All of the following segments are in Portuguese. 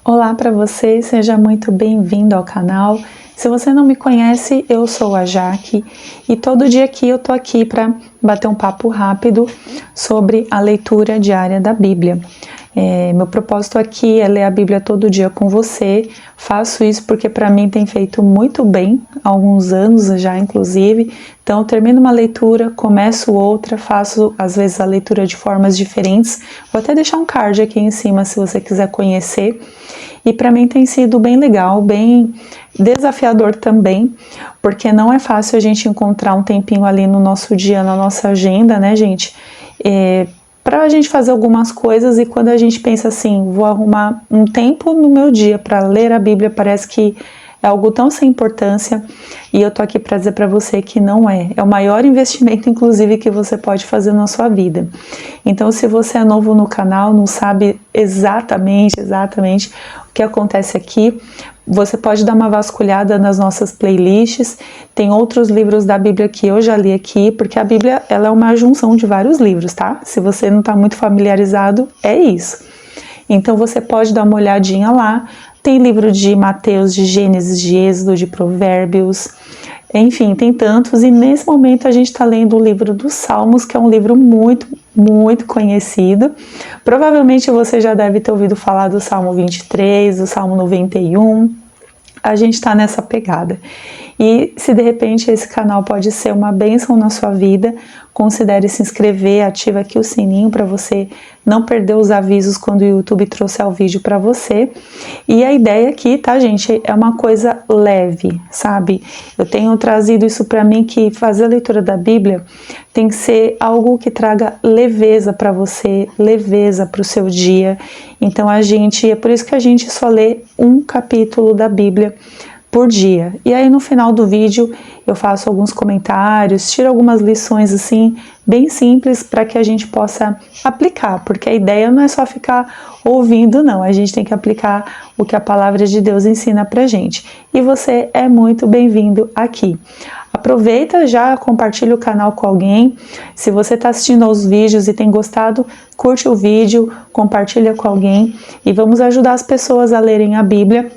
Olá para você, seja muito bem-vindo ao canal. Se você não me conhece, eu sou a Jaque e todo dia aqui eu tô aqui para bater um papo rápido sobre a leitura diária da Bíblia. Meu propósito aqui é ler a Bíblia todo dia com você. Faço isso porque para mim tem feito muito bem, há alguns anos já inclusive. Então eu termino uma leitura, começo outra, faço às vezes a leitura de formas diferentes. Vou até deixar um card aqui em cima se você quiser conhecer. E para mim tem sido bem legal, bem desafiador também, porque não é fácil a gente encontrar um tempinho ali no nosso dia, na nossa agenda, né, gente? Para a gente fazer algumas coisas, e quando a gente pensa assim, vou arrumar um tempo no meu dia para ler a Bíblia, parece que é algo tão sem importância, e eu tô aqui para dizer para você que não é. É o maior investimento, inclusive, que você pode fazer na sua vida. Então, se você é novo no canal, não sabe exatamente o que acontece aqui, você pode dar uma vasculhada nas nossas playlists. Tem outros livros da Bíblia que eu já li aqui, porque a Bíblia ela é uma junção de vários livros, tá? Se você não está muito familiarizado, é isso. Então você pode dar uma olhadinha lá. Tem livro de Mateus, de Gênesis, de Êxodo, de Provérbios, enfim, tem tantos. E nesse momento a gente está lendo o livro dos Salmos, que é um livro muito conhecido. Provavelmente você já deve ter ouvido falar do Salmo 23, do Salmo 91. A gente está nessa pegada. E se de repente esse canal pode ser uma bênção na sua vida, considere se inscrever, ativa aqui o sininho para você não perder os avisos quando o YouTube trouxer o vídeo para você. E a ideia aqui, tá, gente, é uma coisa leve, sabe? Eu tenho trazido isso para mim, que fazer a leitura da Bíblia tem que ser algo que traga leveza para você, leveza para o seu dia. Então é por isso que a gente só lê um capítulo da Bíblia por dia. E aí no final do vídeo eu faço alguns comentários, tiro algumas lições assim, bem simples, para que a gente possa aplicar, porque a ideia não é só ficar ouvindo, não, a gente tem que aplicar o que a palavra de Deus ensina pra gente. E você é muito bem-vindo aqui. Aproveita, já compartilha o canal com alguém. Se você está assistindo aos vídeos e tem gostado, curte o vídeo, compartilha com alguém e vamos ajudar as pessoas a lerem a Bíblia.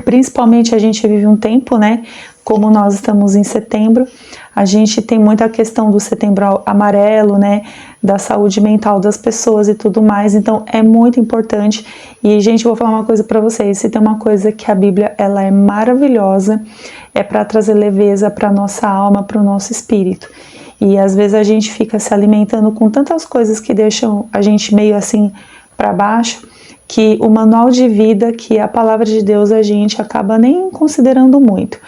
Principalmente a gente vive um tempo, né, como nós estamos em setembro, a gente tem muita questão do setembro amarelo, né, da saúde mental das pessoas e tudo mais, então é muito importante. E gente, vou falar uma coisa para vocês, se tem uma coisa que a Bíblia, ela é maravilhosa, é para trazer leveza para nossa alma, para o nosso espírito. E às vezes a gente fica se alimentando com tantas coisas que deixam a gente meio assim para baixo, que o manual de vida, que é a palavra de Deus, a gente acaba nem considerando muito.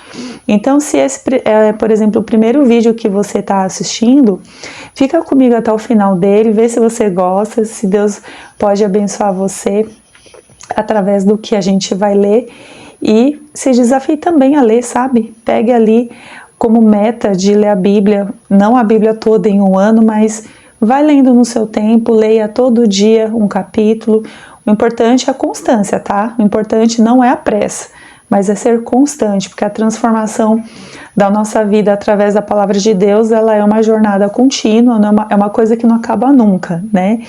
Então, se esse é, por exemplo, o primeiro vídeo que você está assistindo, fica comigo até o final dele, vê se você gosta, se Deus pode abençoar você através do que a gente vai ler, e se desafie também a ler, sabe? Pegue ali como meta de ler a Bíblia, não a Bíblia toda em um ano, mas vai lendo no seu tempo, leia todo dia um capítulo. O importante é a constância, tá? O importante não é a pressa, mas é ser constante, porque a transformação da nossa vida através da palavra de Deus, ela é uma jornada contínua, é uma coisa que não acaba nunca, né?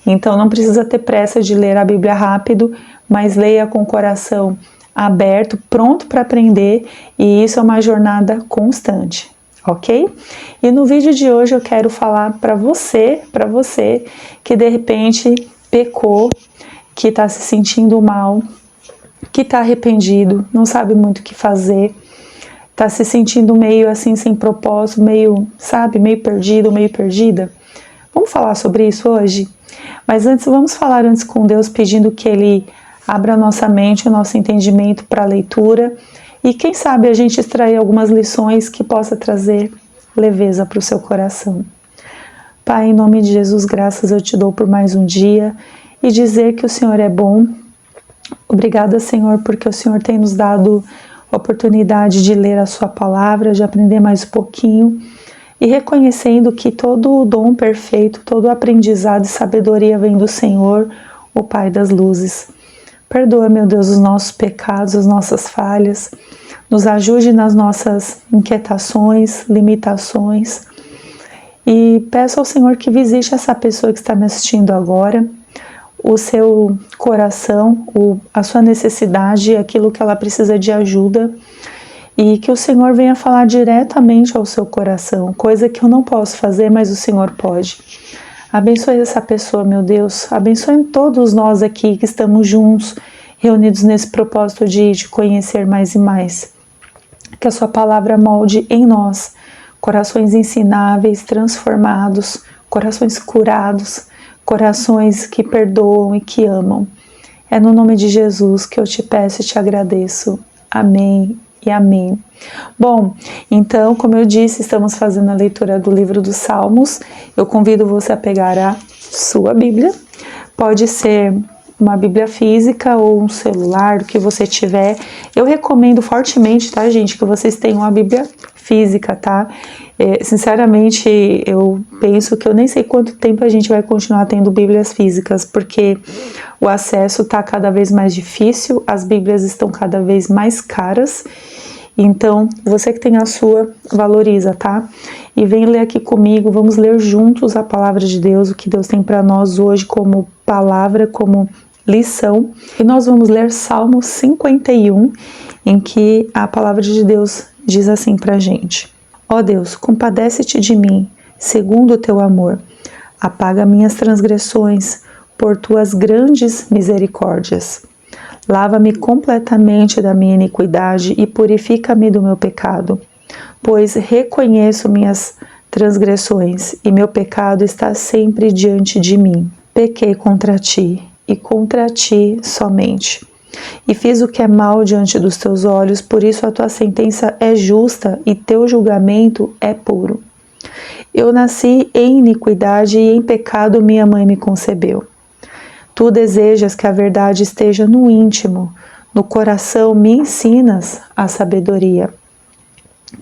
Então não precisa ter pressa de ler a Bíblia rápido, mas leia com o coração aberto, pronto para aprender, e isso é uma jornada constante, ok? E no vídeo de hoje eu quero falar para você que de repente pecou, que está se sentindo mal, que está arrependido, não sabe muito o que fazer, está se sentindo meio assim sem propósito, meio, sabe, meio perdido, meio perdida. Vamos falar sobre isso hoje? Mas antes, vamos falar antes com Deus, pedindo que Ele abra a nossa mente, o nosso entendimento para a leitura, e quem sabe a gente extrair algumas lições que possa trazer leveza para o seu coração. Pai, em nome de Jesus, graças eu te dou por mais um dia, e dizer que o Senhor é bom. Obrigada, Senhor, porque o Senhor tem nos dado a oportunidade de ler a sua palavra, de aprender mais um pouquinho, e reconhecendo que todo o dom perfeito, todo o aprendizado e sabedoria vem do Senhor, o Pai das luzes. Perdoa, meu Deus, os nossos pecados, as nossas falhas, nos ajude nas nossas inquietações, limitações, e peço ao Senhor que visite essa pessoa que está me assistindo agora, o seu coração, a sua necessidade, aquilo que ela precisa de ajuda, e que o Senhor venha falar diretamente ao seu coração, coisa que eu não posso fazer, mas o Senhor pode. Abençoe essa pessoa, meu Deus, abençoe todos nós aqui que estamos juntos, reunidos nesse propósito de te conhecer mais e mais. Que a sua palavra molde em nós corações ensináveis, transformados, corações curados, corações que perdoam e que amam. É no nome de Jesus que eu te peço e te agradeço. Amém e amém. Bom, então, como eu disse, estamos fazendo a leitura do livro dos Salmos. Eu convido você a pegar a sua Bíblia. Pode ser uma Bíblia física ou um celular, o que você tiver. Eu recomendo fortemente, tá, gente, que vocês tenham uma Bíblia física, tá? Sinceramente, eu penso que eu nem sei quanto tempo a gente vai continuar tendo Bíblias físicas, porque o acesso tá cada vez mais difícil, as Bíblias estão cada vez mais caras. Então, você que tem a sua, valoriza, tá? E vem ler aqui comigo, vamos ler juntos a palavra de Deus, o que Deus tem para nós hoje como palavra, como lição. E nós vamos ler Salmo 51, em que a palavra de Deus diz assim pra gente: Ó Deus, compadece-te de mim, segundo o teu amor. Apaga minhas transgressões, por tuas grandes misericórdias. Lava-me completamente da minha iniquidade e purifica-me do meu pecado, pois reconheço minhas transgressões e meu pecado está sempre diante de mim. Pequei contra ti e contra ti somente, e fiz o que é mal diante dos teus olhos, por isso a tua sentença é justa e teu julgamento é puro. Eu nasci em iniquidade e em pecado minha mãe me concebeu. Tu desejas que a verdade esteja no íntimo, no coração me ensinas a sabedoria.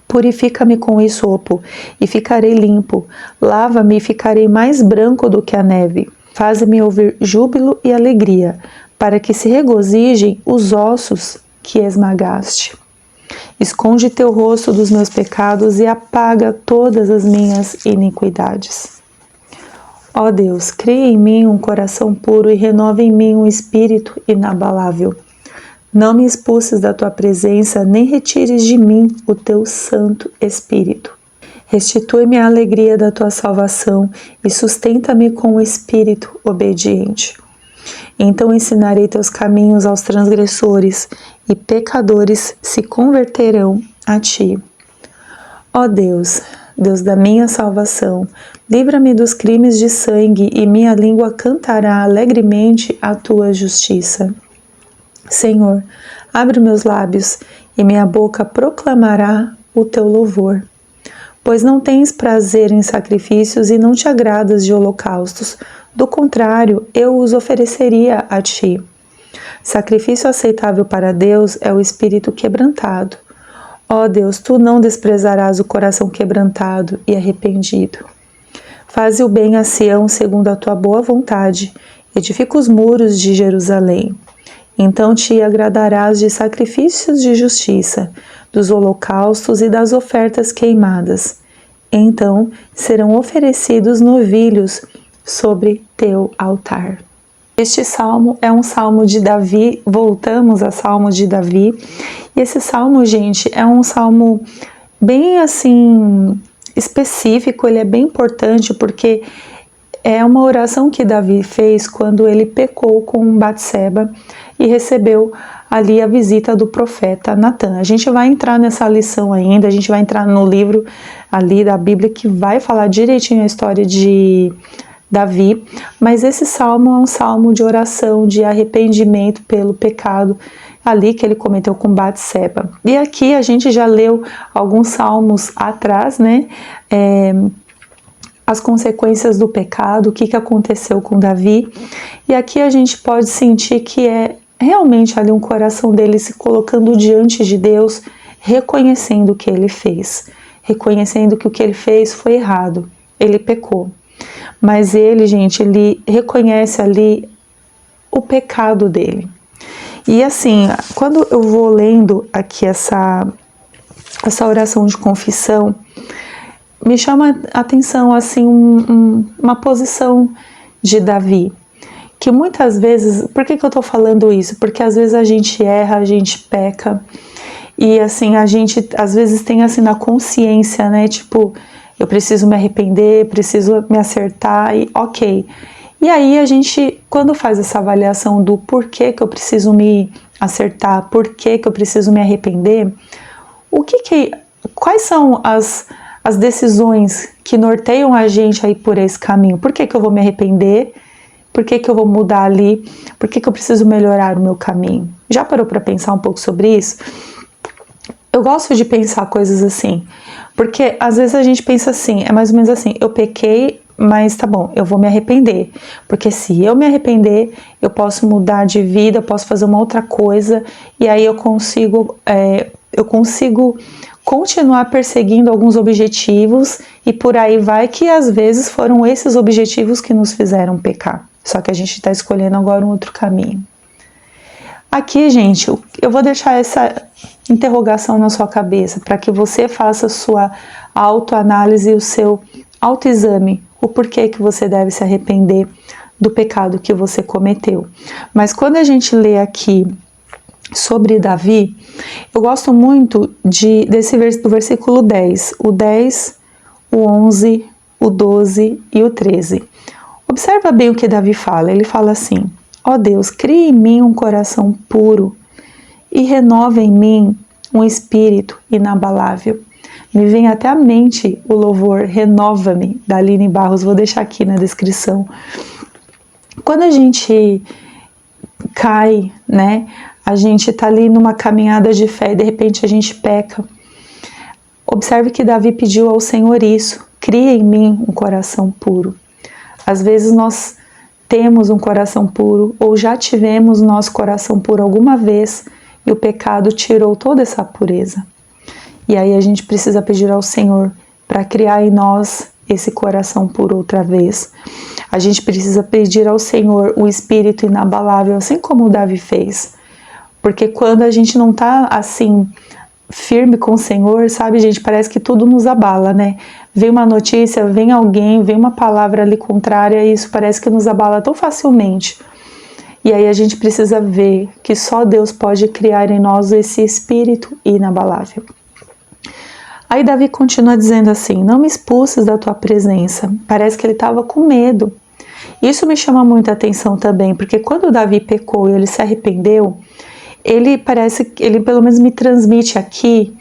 Purifica-me com hisopo e ficarei limpo, lava-me e ficarei mais branco do que a neve. Faze-me ouvir júbilo e alegria, para que se regozijem os ossos que esmagaste. Esconde teu rosto dos meus pecados e apaga todas as minhas iniquidades. Ó Deus, cria em mim um coração puro e renova em mim um espírito inabalável. Não me expulses da tua presença, nem retires de mim o teu Santo Espírito. Restitui-me a alegria da tua salvação e sustenta-me com o espírito obediente. Então ensinarei teus caminhos aos transgressores, e pecadores se converterão a ti. Ó Deus, Deus da minha salvação, livra-me dos crimes de sangue, e minha língua cantará alegremente a tua justiça. Senhor, abre meus lábios, e minha boca proclamará o teu louvor. Pois não tens prazer em sacrifícios e não te agradas de holocaustos. Do contrário, eu os ofereceria a ti. Sacrifício aceitável para Deus é o espírito quebrantado. Ó Deus, tu não desprezarás o coração quebrantado e arrependido. Faze o bem a Sião segundo a tua boa vontade, edifica os muros de Jerusalém. Então te agradarás de sacrifícios de justiça, dos holocaustos e das ofertas queimadas. Então serão oferecidos novilhos sobre teu altar. Este salmo é um salmo de Davi, voltamos a salmo de Davi. E esse salmo, gente, é um salmo bem assim específico, ele é bem importante porque é uma oração que Davi fez quando ele pecou com Batseba e recebeu ali a visita do profeta Natan. A gente vai entrar nessa lição ainda, a gente vai entrar no livro ali da Bíblia que vai falar direitinho a história de Davi, mas esse salmo é um salmo de oração, de arrependimento pelo pecado ali que ele cometeu com Batseba. E aqui a gente já leu alguns salmos atrás, né? As consequências do pecado, o que aconteceu com Davi. E aqui a gente pode sentir que é realmente ali um coração dele se colocando diante de Deus, reconhecendo o que ele fez, reconhecendo que o que ele fez foi errado, ele pecou. Mas ele, gente, ele reconhece ali o pecado dele. E assim, quando eu vou lendo aqui essa oração de confissão, me chama a atenção assim uma posição de Davi, que muitas vezes, por que eu tô falando isso? Porque às vezes a gente erra, a gente peca, e assim, a gente às vezes tem assim na consciência, né, tipo, eu preciso me arrepender, preciso me acertar, e ok. E aí a gente, quando faz essa avaliação do porquê que eu preciso me acertar, porquê que eu preciso me arrepender, quais são as decisões que norteiam a gente aí por esse caminho? Por que eu vou me arrepender? Por que eu vou mudar ali? Por que eu preciso melhorar o meu caminho? Já parou para pensar um pouco sobre isso? Eu gosto de pensar coisas assim, porque às vezes a gente pensa assim, é mais ou menos assim, eu pequei, mas tá bom, eu vou me arrepender, porque se eu me arrepender, eu posso mudar de vida, eu posso fazer uma outra coisa, e aí eu consigo continuar perseguindo alguns objetivos, e por aí vai que às vezes foram esses objetivos que nos fizeram pecar, só que a gente está escolhendo agora um outro caminho. Aqui, gente, eu vou deixar essa interrogação na sua cabeça, para que você faça a sua autoanálise e o seu autoexame, o porquê que você deve se arrepender do pecado que você cometeu. Mas quando a gente lê aqui sobre Davi, eu gosto muito do versículo 10, o 10, o 11, o 12 e o 13. Observa bem o que Davi fala, ele fala assim: ó Deus, cria em mim um coração puro e renova em mim um espírito inabalável. Me vem até à mente o louvor Renova-me, da Aline Barros, vou deixar aqui na descrição. Quando a gente cai, né, a gente tá ali numa caminhada de fé e de repente a gente peca. Observe que Davi pediu ao Senhor isso: cria em mim um coração puro. Às vezes nós temos um coração puro, ou já tivemos nosso coração puro alguma vez, e o pecado tirou toda essa pureza. E aí a gente precisa pedir ao Senhor para criar em nós esse coração puro outra vez. A gente precisa pedir ao Senhor o espírito inabalável, assim como o Davi fez. Porque quando a gente não está assim firme com o Senhor, sabe, gente, parece que tudo nos abala, né? Vem uma notícia, vem alguém, vem uma palavra ali contrária, e isso parece que nos abala tão facilmente. E aí a gente precisa ver que só Deus pode criar em nós esse espírito inabalável. Aí Davi continua dizendo assim: não me expulses da tua presença. Parece que ele estava com medo. Isso me chama muita atenção também, porque quando Davi pecou e ele se arrependeu, ele pelo menos me transmite aqui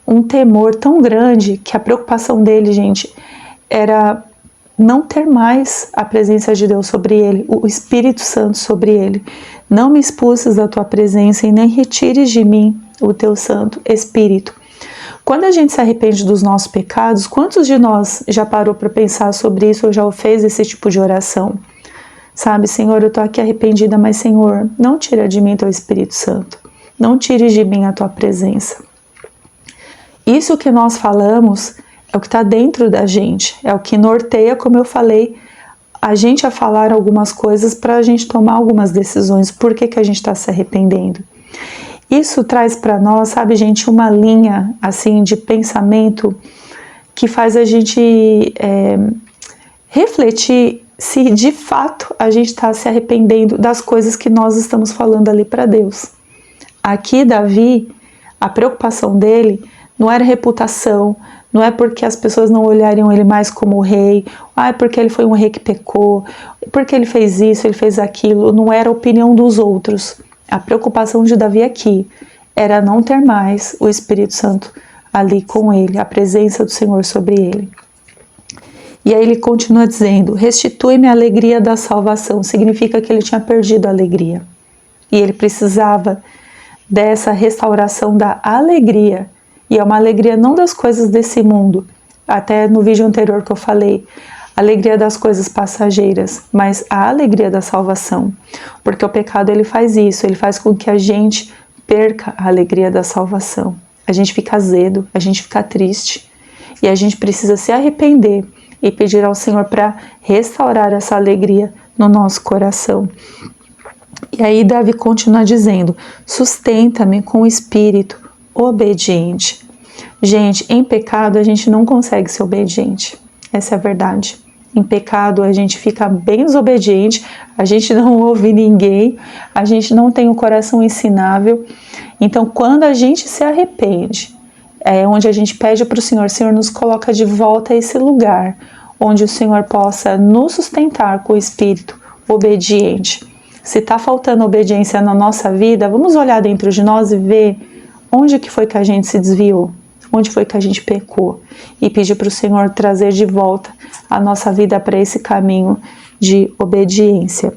um temor tão grande que a preocupação dele, gente, era não ter mais a presença de Deus sobre ele, o Espírito Santo sobre ele. Não me expulses da tua presença e nem retires de mim o teu Santo Espírito. Quando a gente se arrepende dos nossos pecados, quantos de nós já parou para pensar sobre isso ou já fez esse tipo de oração? Sabe, Senhor, eu estou aqui arrependida, mas Senhor, não tira de mim teu Espírito Santo. Não tire de mim a tua presença. Isso que nós falamos é o que está dentro da gente, é o que norteia, como eu falei, a gente a falar algumas coisas para a gente tomar algumas decisões. Por que a gente está se arrependendo? Isso traz para nós, sabe, gente, uma linha assim de pensamento que faz a gente refletir se de fato a gente está se arrependendo das coisas que nós estamos falando ali para Deus. Aqui, Davi, a preocupação dele não era reputação, não é porque as pessoas não olhariam ele mais como rei, é porque ele foi um rei que pecou, porque ele fez isso, ele fez aquilo, não era a opinião dos outros. A preocupação de Davi aqui era não ter mais o Espírito Santo ali com ele, a presença do Senhor sobre ele. E aí ele continua dizendo: restitui-me a alegria da salvação. Significa que ele tinha perdido a alegria. E ele precisava dessa restauração da alegria. E é uma alegria não das coisas desse mundo. Até no vídeo anterior que eu falei, alegria das coisas passageiras, mas a alegria da salvação. Porque o pecado ele faz isso, ele faz com que a gente perca a alegria da salvação. A gente fica azedo, a gente fica triste. E a gente precisa se arrepender e pedir ao Senhor para restaurar essa alegria no nosso coração. E aí Davi continua dizendo: sustenta-me com o espírito obediente. Gente, em pecado a gente não consegue ser obediente. Essa é a verdade. em pecado, a gente fica bem desobediente, a gente não ouve ninguém, a gente não tem um coração ensinável. Então, quando a gente se arrepende, é onde a gente pede para o Senhor nos coloca de volta a esse lugar, onde o Senhor possa nos sustentar com o espírito obediente. Se está faltando obediência na nossa vida, vamos olhar dentro de nós e ver onde que foi que a gente se desviou, onde foi que a gente pecou, e pedir para o Senhor trazer de volta a nossa vida para esse caminho de obediência.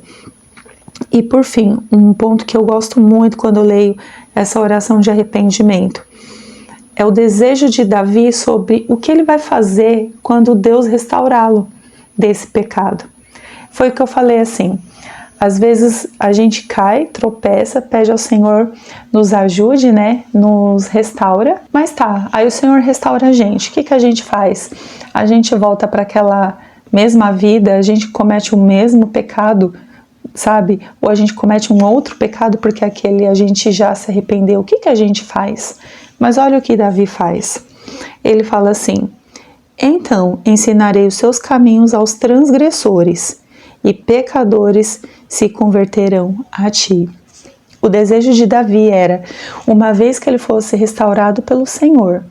E por fim, um ponto que eu gosto muito quando eu leio essa oração de arrependimento, é o desejo de Davi sobre o que ele vai fazer quando Deus restaurá-lo desse pecado. Foi o que eu falei assim, às vezes a gente cai, tropeça, pede ao Senhor nos ajude, né, nos restaura, mas tá, aí o Senhor restaura a gente, o que a gente faz? A gente volta para aquela mesma vida, a gente comete o mesmo pecado, sabe? Ou a gente comete um outro pecado porque aquele a gente já se arrependeu, o que a gente faz? Mas olha o que Davi faz, ele fala assim, então ensinarei os seus caminhos aos transgressores, e pecadores se converterão a ti. O desejo de Davi era, uma vez que ele fosse restaurado pelo Senhor,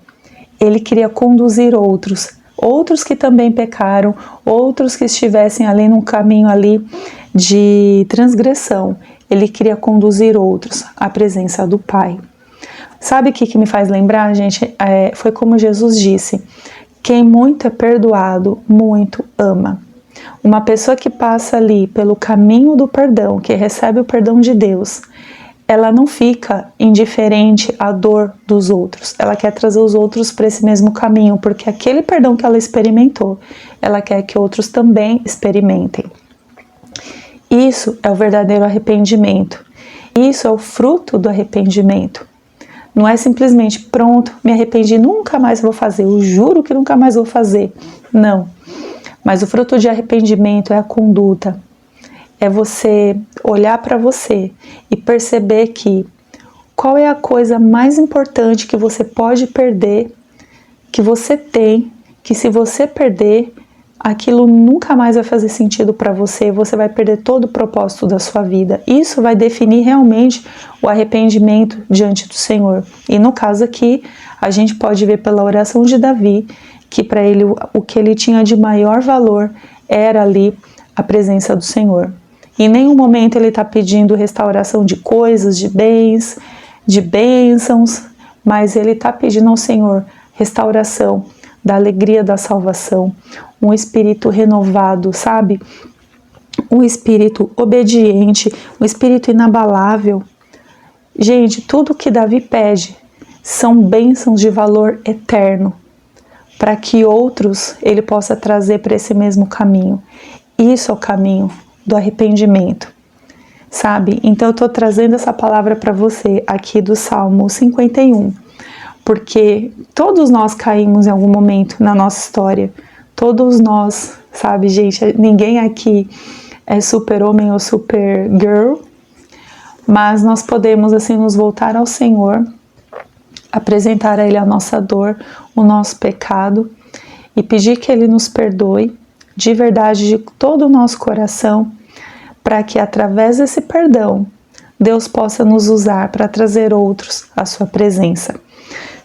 ele queria conduzir outros que também pecaram, outros que estivessem ali num caminho ali de transgressão. Ele queria conduzir outros à presença do Pai. Sabe o que me faz lembrar, gente? Foi como Jesus disse, quem muito é perdoado, muito ama. Uma pessoa que passa ali pelo caminho do perdão, que recebe o perdão de Deus, ela não fica indiferente à dor dos outros. Ela quer trazer os outros para esse mesmo caminho, porque aquele perdão que ela experimentou, ela quer que outros também experimentem. Isso é o verdadeiro arrependimento. Isso é o fruto do arrependimento. Não é simplesmente, pronto, me arrependi, nunca mais vou fazer, eu juro que nunca mais vou fazer. Não. Mas o fruto de arrependimento é a conduta, é você olhar para você e perceber que qual é a coisa mais importante que você pode perder, que você tem, que se você perder, aquilo nunca mais vai fazer sentido para você, você vai perder todo o propósito da sua vida. Isso vai definir realmente o arrependimento diante do Senhor. E no caso aqui, a gente pode ver pela oração de Davi, que para ele o que ele tinha de maior valor era ali a presença do Senhor. Em nenhum momento ele está pedindo restauração de coisas, de bens, de bênçãos, mas ele está pedindo ao Senhor restauração da alegria da salvação, um espírito renovado, sabe? Um espírito obediente, um espírito inabalável. Gente, tudo que Davi pede são bênçãos de valor eterno, para que outros ele possa trazer para esse mesmo caminho. Isso é o caminho do arrependimento, sabe? Então eu estou trazendo essa palavra para você aqui do Salmo 51, porque todos nós caímos em algum momento na nossa história, todos nós, sabe, gente, ninguém aqui é super homem ou super girl, mas nós podemos assim nos voltar ao Senhor, apresentar a Ele a nossa dor, o nosso pecado e pedir que Ele nos perdoe de verdade, de todo o nosso coração, para que através desse perdão Deus possa nos usar para trazer outros à sua presença.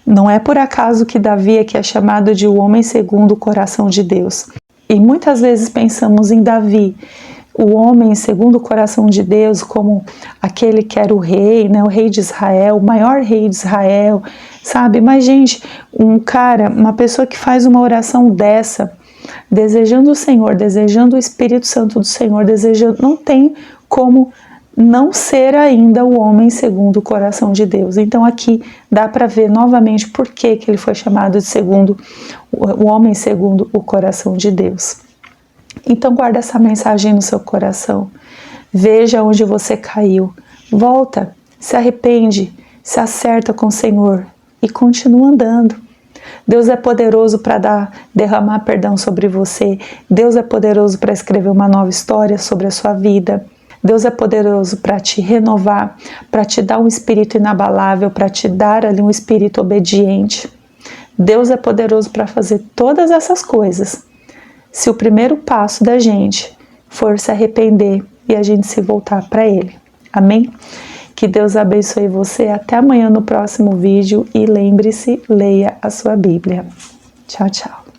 Não é por acaso que Davi aqui é chamado de o homem segundo o coração de Deus. E muitas vezes pensamos em Davi, o homem segundo o coração de Deus, como aquele que era o rei, né, o rei de Israel, o maior rei de Israel, sabe? Mas, gente, uma pessoa que faz uma oração dessa, desejando o Senhor, desejando o Espírito Santo do Senhor, desejando, não tem como não ser ainda o homem segundo o coração de Deus. Então aqui dá para ver novamente por que ele foi chamado de o homem segundo o coração de Deus. Então guarda essa mensagem no seu coração, veja onde você caiu, volta, se arrepende, se acerta com o Senhor e continua andando. Deus é poderoso para derramar perdão sobre você, Deus é poderoso para escrever uma nova história sobre a sua vida, Deus é poderoso para te renovar, para te dar um espírito inabalável, para te dar ali um espírito obediente. Deus é poderoso para fazer todas essas coisas, se o primeiro passo da gente for se arrepender e a gente se voltar para Ele. Amém? Que Deus abençoe você. Até amanhã no próximo vídeo e lembre-se, leia a sua Bíblia. Tchau, tchau.